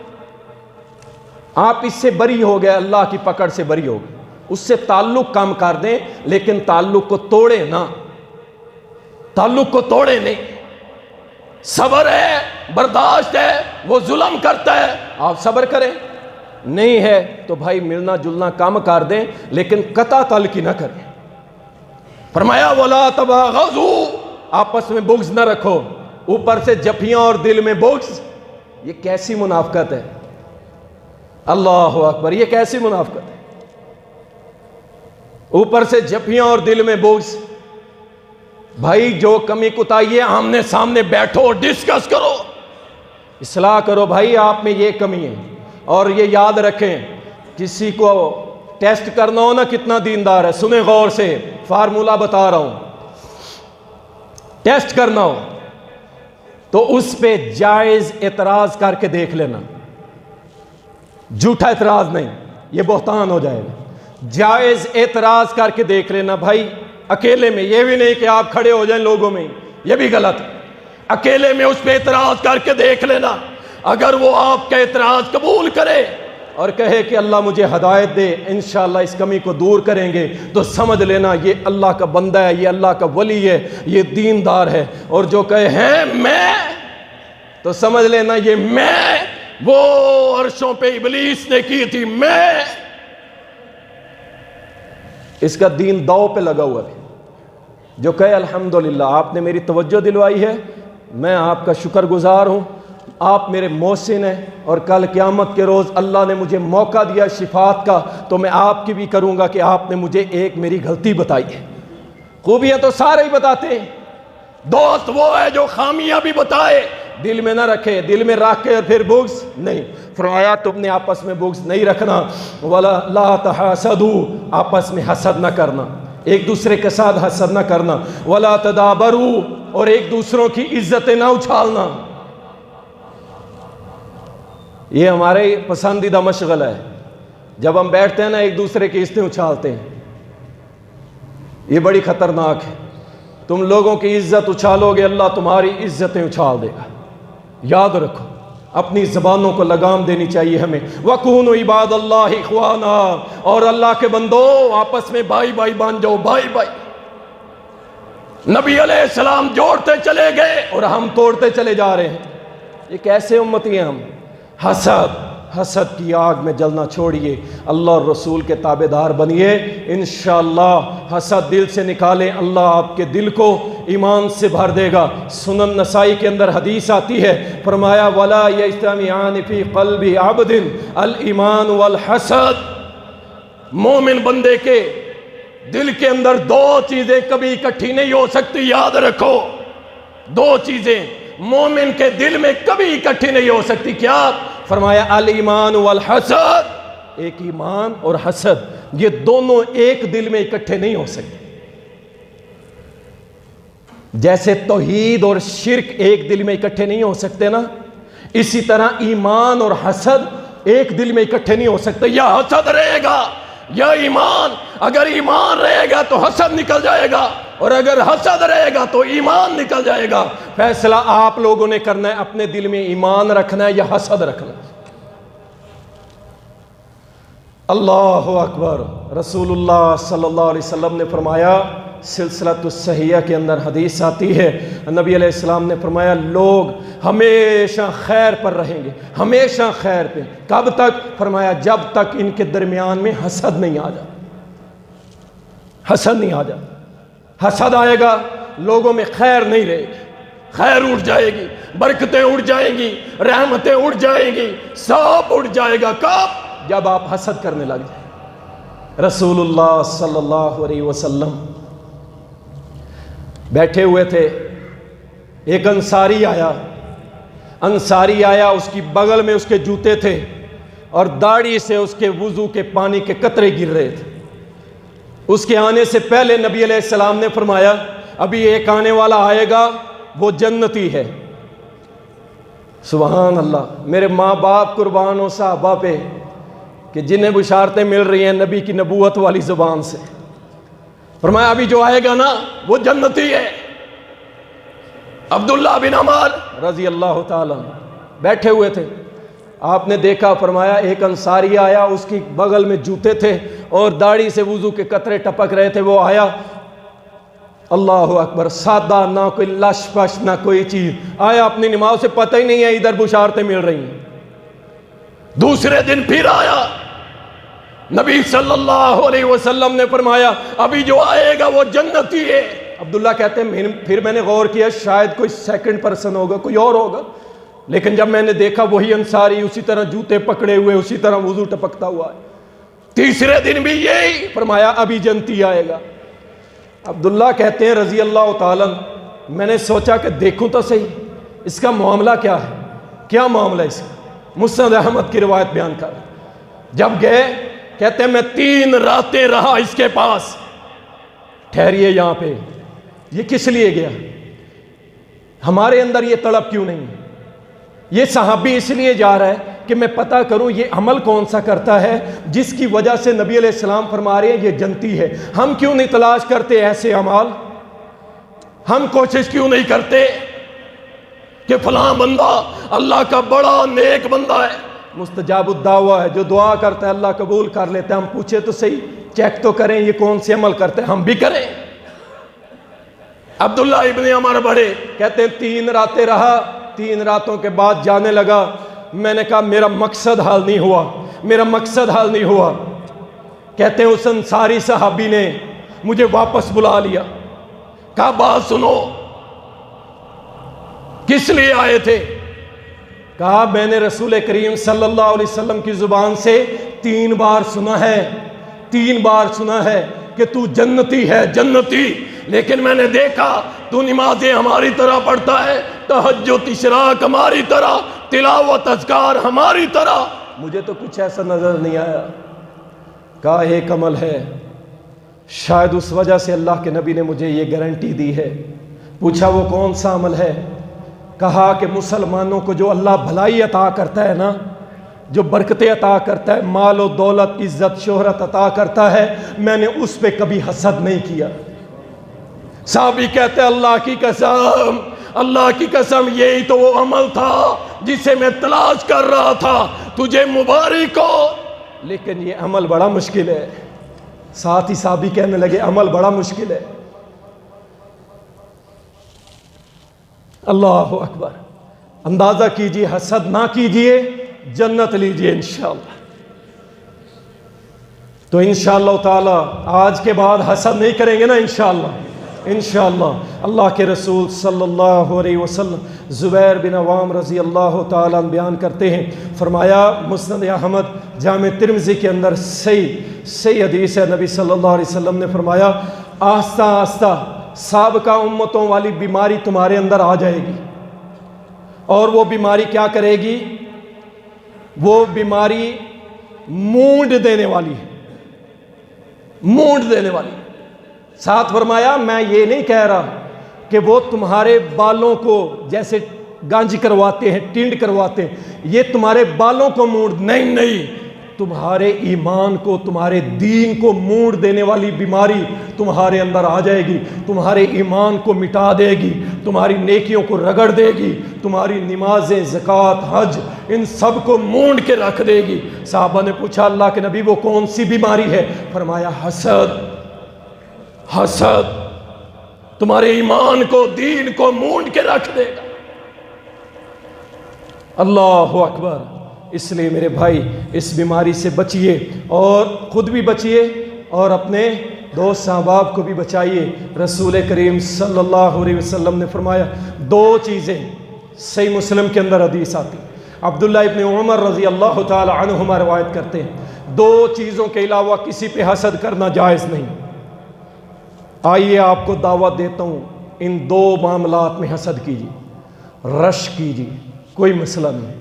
آپ اس سے بری ہو گئے، اللہ کی پکڑ سے بری ہو گئے، اس سے تعلق کم کر دیں، لیکن تعلق کو توڑے نہ، تعلق کو توڑے نہیں۔ صبر ہے، برداشت ہے، وہ ظلم کرتا ہے، آپ صبر کریں، نہیں ہے تو بھائی ملنا جلنا کم کر دیں، لیکن قطع تعلقی نہ کریں۔ فرمایا وَلَا تَبَاغَضُوا، آپس میں بغض نہ رکھو، اوپر سے جفیاں اور دل میں بغض، یہ کیسی منافقت ہے؟ اللہ اکبر، یہ کیسی منافقت ہے؟ اوپر سے جفیاں اور دل میں بغض۔ بھائی جو کمی کوتاہی ہے آمنے سامنے بیٹھو، ڈسکس کرو، اصلاح کرو، بھائی آپ میں یہ کمی ہے۔ اور یہ یاد رکھیں، کسی کو ٹیسٹ کرنا ہو نا کتنا دیندار ہے، سنیں غور سے، فارمولہ بتا رہا ہوں، ٹیسٹ کرنا ہو تو اس پہ جائز اعتراض کر کے دیکھ لینا، جھوٹا اعتراض نہیں، یہ بہتان ہو جائے گا، جائز اعتراض کر کے دیکھ لینا۔ بھائی اکیلے میں، یہ بھی نہیں کہ آپ کھڑے ہو جائیں لوگوں میں، یہ بھی غلط ہے، اکیلے میں اس پہ اعتراض کر کے دیکھ لینا۔ اگر وہ آپ کا اعتراض قبول کرے اور کہے کہ اللہ مجھے ہدایت دے، انشاءاللہ اس کمی کو دور کریں گے، تو سمجھ لینا یہ اللہ کا بندہ ہے، یہ اللہ کا ولی ہے، یہ دیندار ہے۔ اور جو کہے ہیں میں، تو سمجھ لینا یہ میں وہ عرشوں پہ ابلیس نے کی تھی، میں اس کا دین داؤ پہ لگا ہوا ہے۔ جو کہے الحمدللہ آپ نے میری توجہ دلوائی ہے، میں آپ کا شکر گزار ہوں، آپ میرے محسن ہیں، اور کل قیامت کے روز اللہ نے مجھے موقع دیا شفاعت کا، تو میں آپ کی بھی کروں گا کہ آپ نے مجھے ایک میری غلطی بتائی ہے۔ خوبیاں تو سارے ہی بتاتے ہیں، دوست وہ ہے جو خامیاں بھی بتائے، دل میں نہ رکھے، دل میں رکھ کے پھر بغض نہیں۔ فرمایا تم نے آپس میں بغض نہیں رکھنا، وَلَا لَا تَحَاسَدُوا، آپس میں حسد نہ کرنا، ایک دوسرے کے ساتھ حسد نہ کرنا، وَلَا تَدَابَرُوا، اور ایک دوسروں کی عزتیں نہ اچھالنا۔ یہ ہمارے پسندیدہ مشغلہ ہے، جب ہم بیٹھتے ہیں نا ایک دوسرے کی عزتیں اچھالتے ہیں، یہ بڑی خطرناک ہے۔ تم لوگوں کی عزت اچھالو گے، اللہ تمہاری عزتیں اچھال دے گا۔ یاد رکھو، اپنی زبانوں کو لگام دینی چاہیے ہمیں۔ وَكُونُوا عِبَادَ اللَّهِ إِخْوَانًا، اور اللہ کے بندو آپس میں بھائی بھائی بن جاؤ، بھائی بھائی۔ نبی علیہ السلام جوڑتے چلے گئے اور ہم توڑتے چلے جا رہے ہیں، یہ کیسے امتی ہیں ہم؟ حسد کی آگ میں جلنا چھوڑیے، اللہ اور رسول کے تابعدار بنیے، انشاءاللہ حسد دل سے نکالیں، اللہ آپ کے دل کو ایمان سے بھر دے گا۔ سنن نسائی کے اندر حدیث آتی ہے، فرمایا وَلَا يَجْتَمِعَانِ فِي قَلْبِ عَبْدٍ الْإِيمَانُ وَالْحَسَدُ، مومن بندے کے دل کے اندر 2 چیزیں کبھی اکٹھی نہیں ہو سکتی، یاد رکھو، 2 چیزیں مومن کے دل میں کبھی اکٹھی نہیں ہو سکتی۔ کیا؟ فرمایا الایمان والحسد، ایک ایمان اور حسد، یہ دونوں ایک دل میں اکٹھے نہیں ہو سکتے۔ جیسے توحید اور شرک ایک دل میں اکٹھے نہیں ہو سکتے نا، اسی طرح ایمان اور حسد ایک دل میں اکٹھے نہیں ہو سکتے۔ یا حسد رہے گا یا ایمان، اگر ایمان رہے گا تو حسد نکل جائے گا، اور اگر حسد رہے گا تو ایمان نکل جائے گا۔ فیصلہ آپ لوگوں نے کرنا ہے، اپنے دل میں ایمان رکھنا ہے یا حسد رکھنا ہے۔ اللہ اکبر۔ رسول اللہ صلی اللہ علیہ وسلم نے فرمایا، سلسلۃ الصحیحہ کے اندر حدیث آتی ہے، نبی علیہ السلام نے فرمایا لوگ ہمیشہ خیر پر رہیں گے، ہمیشہ خیر پہ۔ کب تک؟ فرمایا جب تک ان کے درمیان میں حسد نہیں آ جائے، حسد نہیں آ جائے۔ حسد آئے گا لوگوں میں خیر نہیں رہے گی، خیر اڑ جائے گی، برکتیں اڑ جائیں گی، رحمتیں اڑ جائیں گی، سب اڑ جائے گا۔ کب؟ جب آپ حسد کرنے لگ جائیں۔ رسول اللہ صلی اللہ علیہ وسلم بیٹھے ہوئے تھے، ایک انصاری آیا، اس کی بغل میں اس کے جوتے تھے اور داڑھی سے اس کے وضو کے پانی کے قطرے گر رہے تھے۔ اس کے آنے سے پہلے نبی علیہ السلام نے فرمایا ابھی ایک آنے والا آئے گا، وہ جنتی ہے۔ سبحان اللہ، میرے ماں باپ قربان ہو صحابہ پہ کہ جنہیں بشارتیں مل رہی ہیں نبی کی نبوت والی زبان سے۔ فرمایا ابھی جو آئے گا نا وہ جنتی ہے۔ عبداللہ بن عمر رضی اللہ تعالیٰ بیٹھے ہوئے تھے، آپ نے دیکھا، فرمایا ایک انصاری آیا، اس کی بغل میں جوتے تھے اور داڑھی سے وضو کے قطرے ٹپک رہے تھے۔ وہ آیا، اللہ اکبر، سادہ، نہ کوئی لش پش نہ کوئی چیز، آیا اپنی نماز سے پتہ ہی نہیں ہے ادھر بشارتیں مل رہی ہیں۔ دوسرے دن پھر آیا، نبی صلی اللہ علیہ وسلم نے فرمایا ابھی جو آئے گا وہ جنتی ہے۔ عبداللہ کہتے ہیں پھر میں نے غور کیا شاید کوئی سیکنڈ پرسن ہوگا، کوئی اور ہوگا، لیکن جب میں نے دیکھا وہی انصاری اسی طرح جوتے پکڑے ہوئے، اسی طرح وضو ٹپکتا ہوا ہے۔ تیسرے دن بھی یہی، فرمایا ابھی جنتی آئے گا۔ عبداللہ کہتے ہیں رضی اللہ تعالیٰ، میں نے سوچا کہ دیکھوں تو صحیح اس کا معاملہ کیا ہے، کیا معاملہ اس کا۔ مسند احمد کی روایت بیان کر، جب گئے کہتے ہیں میں 3 راتیں رہا اس کے پاس۔ ٹھہریے یہاں پہ، یہ کس لیے گیا؟ ہمارے اندر یہ طلب کیوں نہیں ہے؟ یہ صحابی اس لیے جا رہا ہے کہ میں پتہ کروں یہ عمل کون سا کرتا ہے جس کی وجہ سے نبی علیہ السلام فرما رہے ہیں یہ جنتی ہے۔ ہم کیوں نہیں تلاش کرتے ایسے اعمال؟ ہم کوشش کیوں نہیں کرتے کہ فلاں بندہ اللہ کا بڑا نیک بندہ ہے، مستجاب الدعوہ ہے، جو دعا کرتا ہے اللہ قبول کر لیتا ہے، ہم پوچھے تو صحیح، چیک تو کریں یہ کون سے عمل کرتے ہیں، ہم بھی کریں۔ عبداللہ ابن عمر بڑھے، کہتے ہیں 3 راتیں رہا، 3 راتوں کے بعد جانے لگا۔ میں نے کہا میرا مقصد حل نہیں ہوا، میرا مقصد حل نہیں ہوا۔ کہتے ہیں اس انصاری صحابی نے مجھے واپس بلا لیا، کہا بات سنو، کس لیے آئے تھے؟ کہا میں نے رسول کریم صلی اللہ علیہ وسلم کی زبان سے 3 بار سنا ہے، 3 بار سنا ہے کہ تو جنتی ہے، جنتی، لیکن میں نے دیکھا تو نمازیں ہماری طرح پڑھتا ہے، تہجد اشراق ہماری طرح، تلاوت اذکار ہماری طرح، مجھے تو کچھ ایسا نظر نہیں آیا۔ کہا ایک عمل ہے، شاید اس وجہ سے اللہ کے نبی نے مجھے یہ گارنٹی دی ہے۔ پوچھا وہ کون سا عمل ہے؟ کہا کہ مسلمانوں کو جو اللہ بھلائی عطا کرتا ہے نا، جو برکتیں عطا کرتا ہے، مال و دولت، عزت، شہرت عطا کرتا ہے، میں نے اس پہ کبھی حسد نہیں کیا۔ صحابی کہتے ہیں اللہ کی قسم، اللہ کی قسم یہی تو وہ عمل تھا جسے میں تلاش کر رہا تھا، تجھے مبارک ہو، لیکن یہ عمل بڑا مشکل ہے۔ ساتھ ہی صحابی کہنے لگے عمل بڑا مشکل ہے۔ اللہ اکبر، اندازہ کیجئے، حسد نہ کیجئے، جنت لیجئے انشاءاللہ۔ تو انشاءاللہ تعالی آج کے بعد حسد نہیں کریں گے نا انشاءاللہ، انشاءاللہ۔ اللہ کے رسول صلی اللہ علیہ وسلم زبیر بن عوام رضی اللہ تعالیٰ بیان کرتے ہیں، فرمایا مسند احمد جامع ترمذی کے اندر صحیح حدیث ہے، نبی صلی اللہ علیہ وسلم نے فرمایا آہستہ آہستہ سابقہ امتوں والی بیماری تمہارے اندر آ جائے گی، اور وہ بیماری کیا کرے گی؟ وہ بیماری مونڈ دینے والی ہے، مونڈ دینے والی۔ ساتھ فرمایا میں یہ نہیں کہہ رہا کہ وہ تمہارے بالوں کو جیسے گانج کرواتے ہیں، ٹینڈ کرواتے ہیں، یہ تمہارے بالوں کو مونڈ نہیں، تمہارے ایمان کو، تمہارے دین کو موڑ دینے والی بیماری تمہارے اندر آ جائے گی، تمہارے ایمان کو مٹا دے گی، تمہاری نیکیوں کو رگڑ دے گی، تمہاری نمازیں، زکوٰۃ، حج، ان سب کو مونڈ کے رکھ دے گی۔ صحابہ نے پوچھا اللہ کے نبی وہ کون سی بیماری ہے؟ فرمایا حسد۔ حسد تمہارے ایمان کو، دین کو مونڈ کے رکھ دے گا۔ اللہ اکبر۔ اس لیے میرے بھائی اس بیماری سے بچیے، اور خود بھی بچیے اور اپنے دوست احباب کو بھی بچائیے۔ رسول کریم صلی اللہ علیہ وسلم نے فرمایا دو چیزیں، صحیح مسلم کے اندر حدیث آتی، عبداللہ ابن عمر رضی اللہ تعالی عنہما روایت کرتے ہیں، دو چیزوں کے علاوہ کسی پہ حسد کرنا جائز نہیں۔ آئیے آپ کو دعوت دیتا ہوں، ان دو معاملات میں حسد کیجیے، رش کیجیے، کوئی مسئلہ نہیں،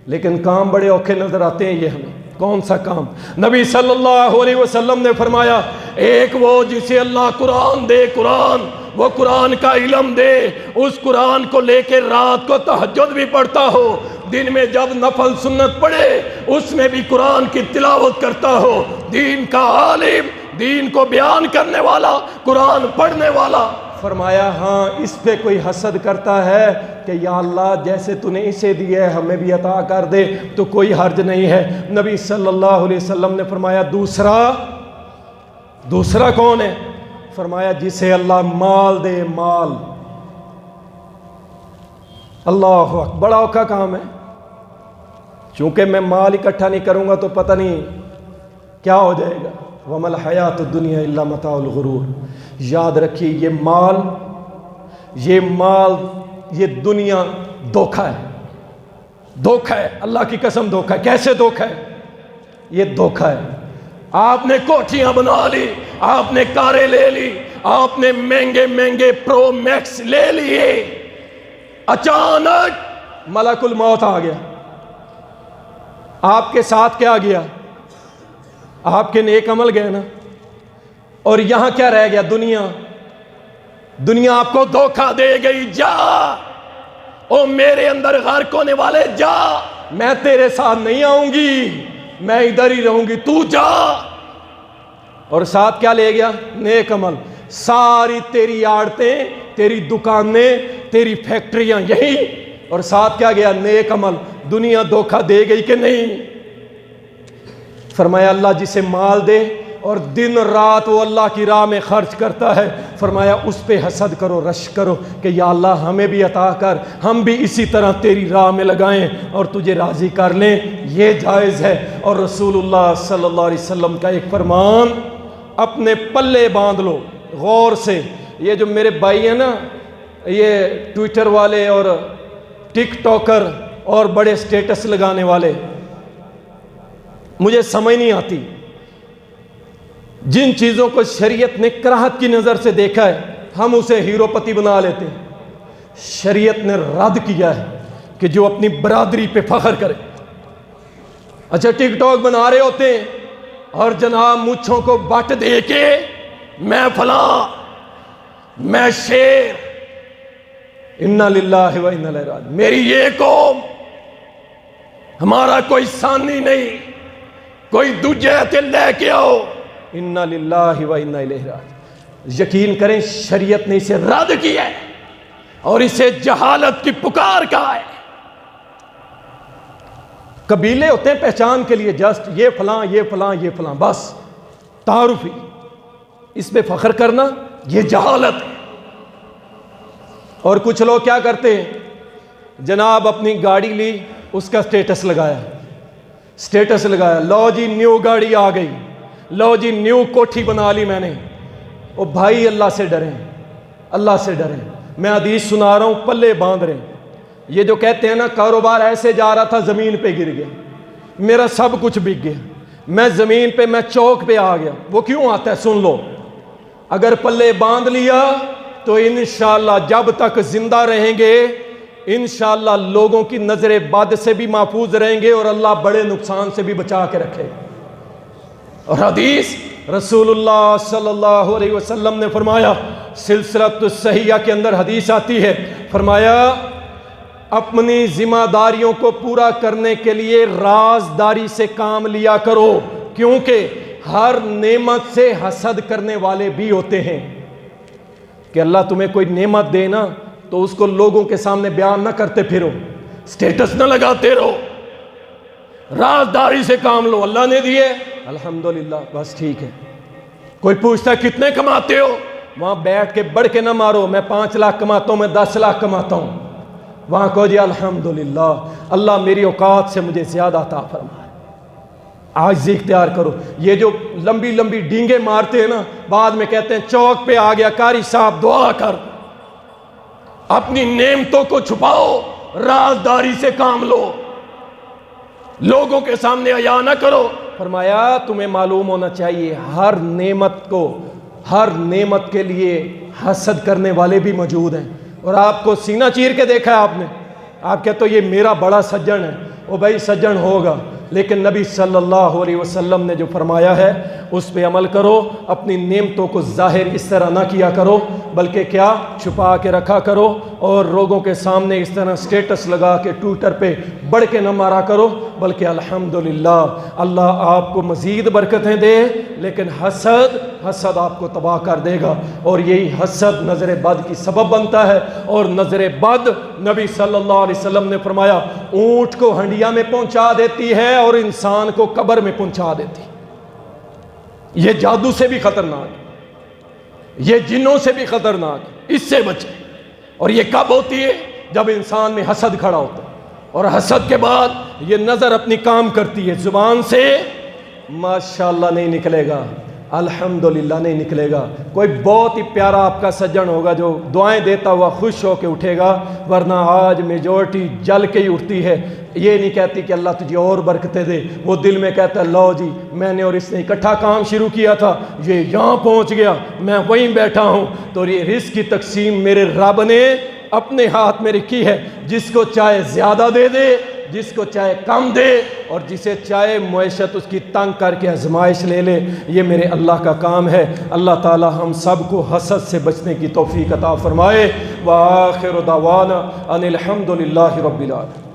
لیکن کام بڑے اوکھے نظر آتے ہیں یہ ہمیں۔ کون سا کام؟ نبی صلی اللہ علیہ وسلم نے فرمایا ایک وہ جسے اللہ قرآن دے، قرآن، وہ قرآن کا علم دے، اس قرآن کو لے کے رات کو تہجد بھی پڑھتا ہو، دن میں جب نفل سنت پڑھے اس میں بھی قرآن کی تلاوت کرتا ہو، دین کا عالم، دین کو بیان کرنے والا، قرآن پڑھنے والا۔ فرمایا ہاں اس پہ کوئی حسد کرتا ہے کہ یا اللہ جیسے تو نے اسے دی ہے ہمیں بھی عطا کر دے تو کوئی حرج نہیں ہے۔ نبی صلی اللہ علیہ وسلم نے فرمایا دوسرا کون ہے؟ فرمایا جسے اللہ مال دے، مال۔ اللہ اکبر، بڑا اوکھا کام ہے، چونکہ میں مال اکٹھا نہیں کروں گا تو پتہ نہیں کیا ہو جائے گا۔ وَمَا الْحَيَاةُ الدُّنْيَا إِلَّا مَتَاعُ الْغُرُورِ۔ یاد رکھیے یہ مال، یہ دنیا دھوکہ ہے، دھوکہ ہے، اللہ کی قسم دھوکہ ہے۔ کیسے دھوکہ ہے؟ یہ دھوکہ ہے۔ آپ نے کوٹھیاں بنا لی، آپ نے کاریں لے لی، آپ نے مہنگے مہنگے پرو میکس لے لیے، اچانک ملک الموت آ گیا، آپ کے ساتھ کیا گیا؟ آپ کے نیک عمل گئے نا، اور یہاں کیا رہ گیا؟ دنیا آپ کو دھوکہ دے گئی۔ جا او میرے اندر غرق ہونے والے جا، میں تیرے ساتھ نہیں آؤں گی، میں ادھر ہی رہوں گی، تو جا۔ اور ساتھ کیا لے گیا؟ نیک عمل۔ ساری تیری آڑتیں، تیری دکانیں، تیری فیکٹریاں یہی، اور ساتھ کیا گیا؟ نیک عمل۔ دنیا دھوکہ دے گئی کہ نہیں؟ فرمایا اللہ جسے مال دے اور دن رات وہ اللہ کی راہ میں خرچ کرتا ہے، فرمایا اس پہ حسد کرو، رش کرو کہ یا اللہ ہمیں بھی عطا کر، ہم بھی اسی طرح تیری راہ میں لگائیں اور تجھے راضی کر لیں، یہ جائز ہے۔ اور رسول اللہ صلی اللہ علیہ وسلم کا ایک فرمان اپنے پلے باندھ لو غور سے۔ یہ جو میرے بھائی ہیں نا، یہ ٹویٹر والے اور ٹک ٹاکر اور بڑے سٹیٹس لگانے والے، مجھے سمجھ نہیں آتی، جن چیزوں کو شریعت نے کراہت کی نظر سے دیکھا ہے ہم اسے ہیرو پتی بنا لیتے ہیں۔ شریعت نے رد کیا ہے کہ جو اپنی برادری پہ فخر کرے۔ اچھا ٹک ٹاک بنا رہے ہوتے ہیں اور جناب مچھوں کو بٹ دے کے میں فلاں، میں شیر، انا للہ و انا الیہ راجعون، میری یہ قوم، ہمارا کوئی ثانی نہیں، کوئی دوجے تے لے کے آؤ، انا للہ و انا الیہ راجعون۔ یقین کریں شریعت نے اسے رد کیا ہے اور اسے جہالت کی پکار کہا ہے۔ قبیلے ہوتے ہیں پہچان کے لیے، جسٹ یہ فلاں یہ فلاں یہ فلاں، بس تعارفی، اس پہ فخر کرنا یہ جہالت ہے۔ اور کچھ لوگ کیا کرتے ہیں، جناب اپنی گاڑی لی، اس کا سٹیٹس لگایا، لو جی نیو گاڑی آ گئی، لو جی نیو کوٹھی بنا لی میں نے۔ او بھائی اللہ سے ڈریں، اللہ سے ڈریں۔ میں حدیث سنا رہا ہوں، پلے باندھ رہے ہیں۔ یہ جو کہتے ہیں نا کاروبار ایسے جا رہا تھا زمین پہ گر گیا، میرا سب کچھ بک گیا، میں زمین پہ، میں چوک پہ آ گیا، وہ کیوں آتا ہے سن لو۔ اگر پلے باندھ لیا تو انشاءاللہ جب تک زندہ رہیں گے انشاءاللہ لوگوں کی نظر بد سے بھی محفوظ رہیں گے اور اللہ بڑے نقصان سے بھی بچا کے رکھے۔ اور حدیث رسول اللہ صلی اللہ علیہ وسلم نے فرمایا، سلسلۃ الصحیحہ کے اندر حدیث آتی ہے، فرمایا اپنی ذمہ داریوں کو پورا کرنے کے لیے رازداری سے کام لیا کرو، کیونکہ ہر نعمت سے حسد کرنے والے بھی ہوتے ہیں کہ اللہ تمہیں کوئی نعمت دے نا تو اس کو لوگوں کے سامنے بیان نہ کرتے پھرو، سٹیٹس نہ لگاتے رہو، رازداری سے کام لو، اللہ نے دیے الحمدللہ بس ٹھیک ہے۔ کوئی پوچھتا ہے کتنے کماتے ہو، وہاں بیٹھ کے بڑھ کے نہ مارو، میں 5 لاکھ کماتا ہوں، میں 10 لاکھ کماتا ہوں، وہاں کہو جی الحمدللہ اللہ میری اوقات سے مجھے زیادہ عطا فرمائے، عاجزی اختیار کرو۔ یہ جو لمبی لمبی ڈینگیں مارتے ہیں نا، بعد میں کہتے ہیں چوک پہ آ گیا قاری صاحب دعا کر، اپنی نعمتوں کو چھپاؤ، رازداری سے کام لو، لوگوں کے سامنے عیاں نہ کرو۔ فرمایا تمہیں معلوم ہونا چاہیے ہر نعمت کو، ہر نعمت کے لیے حسد کرنے والے بھی موجود ہیں، اور آپ کو سینہ چیر کے دیکھا ہے آپ نے، آپ کہتے ہو یہ میرا بڑا سجن ہے، وہ بھائی سجن ہوگا، لیکن نبی صلی اللہ علیہ وسلم نے جو فرمایا ہے اس پہ عمل کرو، اپنی نعمتوں کو ظاہر اس طرح نہ کیا کرو بلکہ کیا چھپا کے رکھا کرو، اور لوگوں کے سامنے اس طرح سٹیٹس لگا کے ٹویٹر پہ بڑھ کے نہ مارا کرو، بلکہ الحمدللہ اللہ آپ کو مزید برکتیں دے، لیکن حسد آپ کو تباہ کر دے گا، اور یہی حسد نظر بد کی سبب بنتا ہے، اور نظر بد نبی صلی اللہ علیہ وسلم نے فرمایا اونٹ کو ہنڈیا میں پہنچا دیتی ہے اور انسان کو قبر میں پہنچا دیتی ہے۔ یہ جادو سے بھی خطرناک، یہ جنوں سے بھی خطرناک، اس سے بچیں۔ اور یہ کب ہوتی ہے؟ جب انسان میں حسد کھڑا ہوتا ہے، اور حسد کے بعد یہ نظر اپنی کام کرتی ہے، زبان سے ماشاءاللہ نہیں نکلے گا، الحمدللہ نہیں نکلے گا۔ کوئی بہت ہی پیارا آپ کا سجن ہوگا جو دعائیں دیتا ہوا خوش ہو کے اٹھے گا، ورنہ آج میجورٹی جل کے ہی اٹھتی ہے، یہ نہیں کہتی کہ اللہ تجھے اور برکتیں دے، وہ دل میں کہتا ہے لو جی میں نے اور اس نے اکٹھا کام شروع کیا تھا، یہ یہاں پہنچ گیا، میں وہیں بیٹھا ہوں، تو یہ رزق کی تقسیم میرے رب نے اپنے ہاتھ میں رکھی ہے، جس کو چاہے زیادہ دے دے، جس کو چاہے کم دے، اور جسے چاہے معیشت اس کی تنگ کر کے آزمائش لے لے، یہ میرے اللہ کا کام ہے۔ اللہ تعالی ہم سب کو حسد سے بچنے کی توفیق عطا فرمائے۔ وآخر دعوانا ان الحمدللہ رب العالمین۔